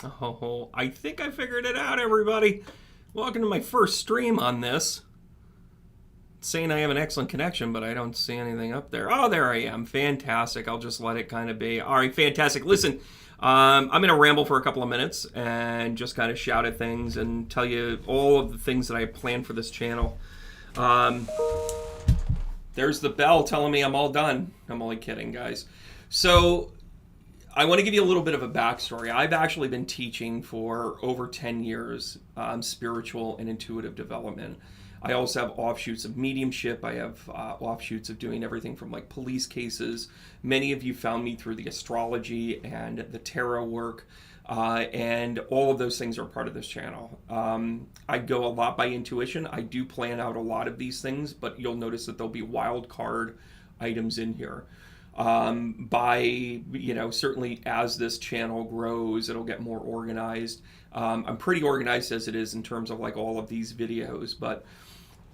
Oh, I think I figured it out, everybody. Welcome to my first stream on this. It's saying I have an excellent connection, but I don't see anything up there. Oh, there I am. Fantastic. I'll just let it kind of be. All right, fantastic. Listen, I'm going to ramble for a couple of minutes and just kind of shout at things and tell you all of the things that I have planned for this channel. Um, there's the bell telling me I'm all done. I'm only kidding, guys. So I want to give you a little bit of a backstory. I've actually been teaching for over 10 years spiritual and intuitive development. I also have offshoots of mediumship. I have offshoots of doing everything from like police cases. Many of you found me through the astrology and the tarot work. And all of those things are part of this channel. I go a lot by intuition. I do plan out a lot of these things, but you'll notice that there'll be wild card items in here. Certainly as this channel grows, it'll get more organized. I'm pretty organized as it is in terms of like all of these videos, but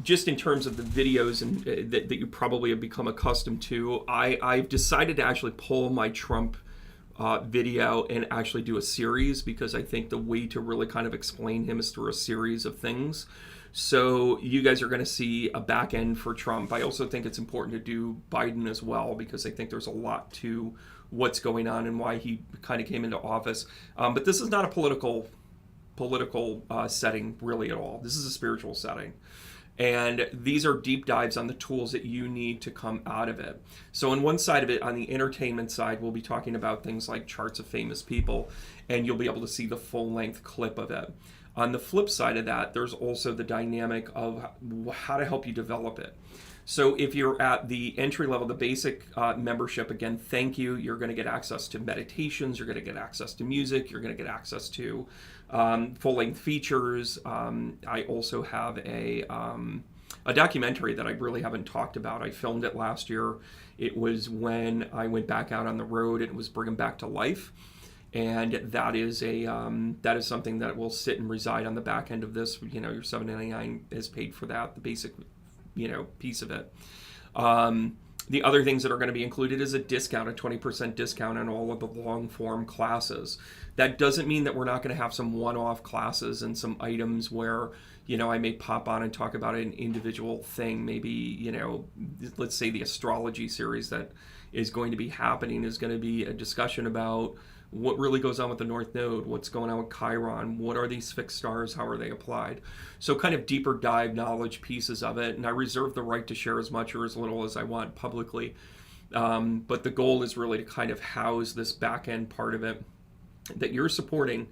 just in terms of the videos and that you probably have become accustomed to, I've decided to actually pull my Trump video and actually do a series, because I think the way to really kind of explain him is through a series of things. So you guys are going to see a back end for Trump. I also think it's important to do Biden as well, because I think there's a lot to what's going on and why he kind of came into office. But this is not a political setting really at all. This is a spiritual setting. And these are deep dives on the tools that you need to come out of it. So on one side of it, on the entertainment side, we'll be talking about things like charts of famous people, and you'll be able to see the full-length clip of it. On the flip side of that, there's also the dynamic of how to help you develop it. So if you're at the entry level, the basic membership, again, thank you. You're going to get access to meditations. You're going to get access to music. You're going to get access to full-length features. I also have a documentary that I really haven't talked about. I filmed it last year. It was when I went back out on the road. It was Bring 'Em Back to Life. And that is something that will sit and reside on the back end of this. You know, your $7.99 is paid for that, the basic, piece of it. The other things that are going to be included is a 20% discount on all of the long form classes. That doesn't mean that we're not going to have some one-off classes and some items where, I may pop on and talk about an individual thing. Maybe, let's say the astrology series that is going to be happening is going to be a discussion about what really goes on with the North Node, what's going on with Chiron, what are these fixed stars, how are they applied? So kind of deeper dive knowledge pieces of it, and I reserve the right to share as much or as little as I want publicly. But the goal is really to kind of house this back end part of it that you're supporting,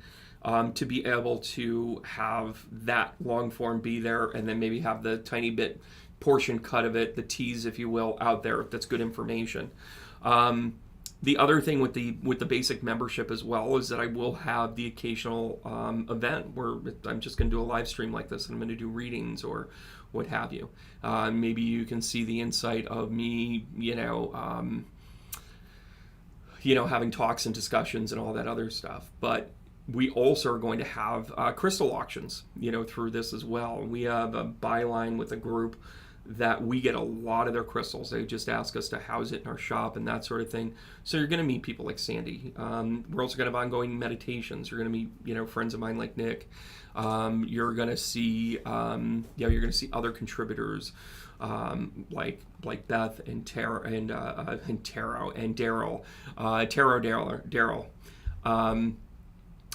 to be able to have that long form be there, and then maybe have the tiny bit portion cut of it, the tease, if you will, out there that's good information. The other thing with the basic membership as well is that I will have the occasional event where I'm just going to do a live stream like this, and I'm going to do readings or what have you. Maybe you can see the insight of me, having talks and discussions and all that other stuff. But we also are going to have crystal auctions, through this as well. We have a byline with a group that we get a lot of their crystals. They just ask us to house it in our shop and that sort of thing. So you're going to meet people like Sandy. We're also going to have ongoing meditations. You're going to meet, friends of mine like Nick. You're going to see, you're going to see other contributors like Beth and Daryl.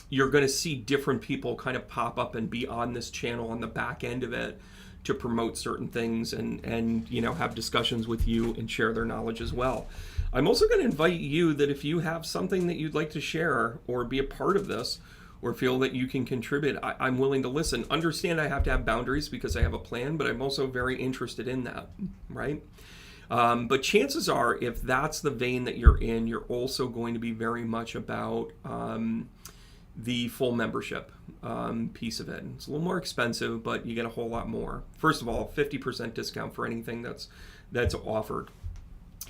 You're going to see different people kind of pop up and be on this channel on the back end of it to promote certain things and have discussions with you and share their knowledge as well. I'm also going to invite you that if you have something that you'd like to share or be a part of this or feel that you can contribute, I'm willing to listen. Understand I have to have boundaries because I have a plan, but I'm also very interested in that, right? But chances are, if that's the vein that you're in, you're also going to be very much about the full membership piece of it. It's a little more expensive, but you get a whole lot more. First of all, 50% discount for anything that's offered.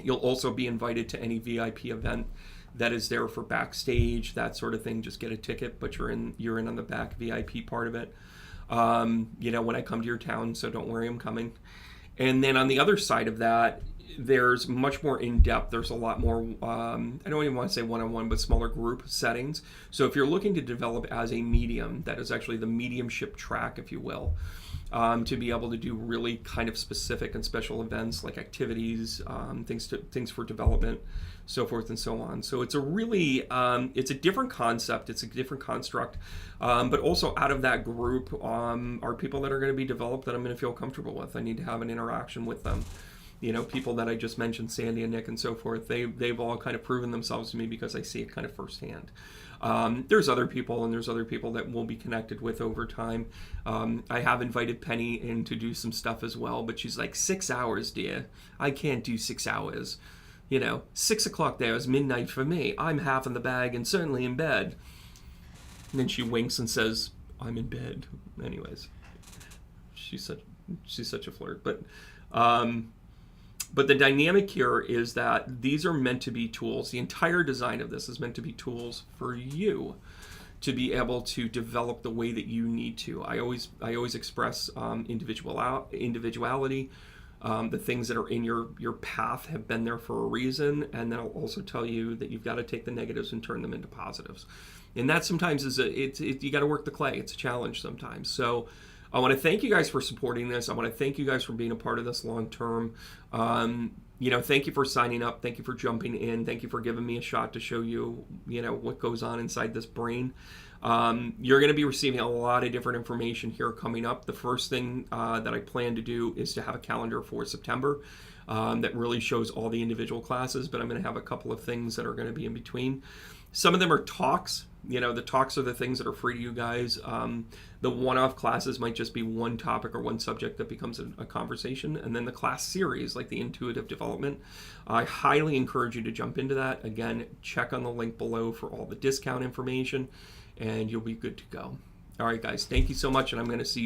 You'll also be invited to any VIP event that is there for backstage, that sort of thing. Just get a ticket, but you're in on the back VIP part of it. When I come to your town, so don't worry, I'm coming. And then on the other side of that, there's much more in depth. There's a lot more, I don't even want to say one-on-one, but smaller group settings. So if you're looking to develop as a medium, that is actually the mediumship track, if you will, to be able to do really kind of specific and special events like activities, things for development, so forth and so on. So it's a really, it's a different concept, it's a different construct, but also out of that group are people that are going to be developed that I'm going to feel comfortable with. I need to have an interaction with them. You know, people that I just mentioned, Sandy and Nick and so forth, they've all kind of proven themselves to me because I see it kind of firsthand. There's other people, and there's other people that we'll be connected with over time. I have invited Penny in to do some stuff as well, but she's like, 6 hours, dear. I can't do 6 hours. You know, 6 o'clock there is midnight for me. I'm half in the bag and certainly in bed. And then she winks and says, I'm in bed. Anyways, she's such a flirt. But the dynamic here is that these are meant to be tools. The entire design of this is meant to be tools for you to be able to develop the way that you need to. I always express individuality. The things that are in your path have been there for a reason, and then I'll also tell you that you've got to take the negatives and turn them into positives. And that sometimes is you got to work the clay. It's a challenge sometimes. So I want to thank you guys for supporting this. I want to thank you guys for being a part of this long term. You know, thank you for signing up. Thank you for jumping in. Thank you for giving me a shot to show you, you know, what goes on inside this brain. You're going to be receiving a lot of different information here coming up. The first thing that I plan to do is to have a calendar for September that really shows all the individual classes, but I'm going to have a couple of things that are going to be in between. Some of them are talks. You know, the talks are the things that are free to you guys. The one-off classes might just be one topic or one subject that becomes a conversation. And then the class series, like the intuitive development, I highly encourage you to jump into that. Again, check on the link below for all the discount information, and you'll be good to go. All right, guys, thank you so much, and I'm going to see you guys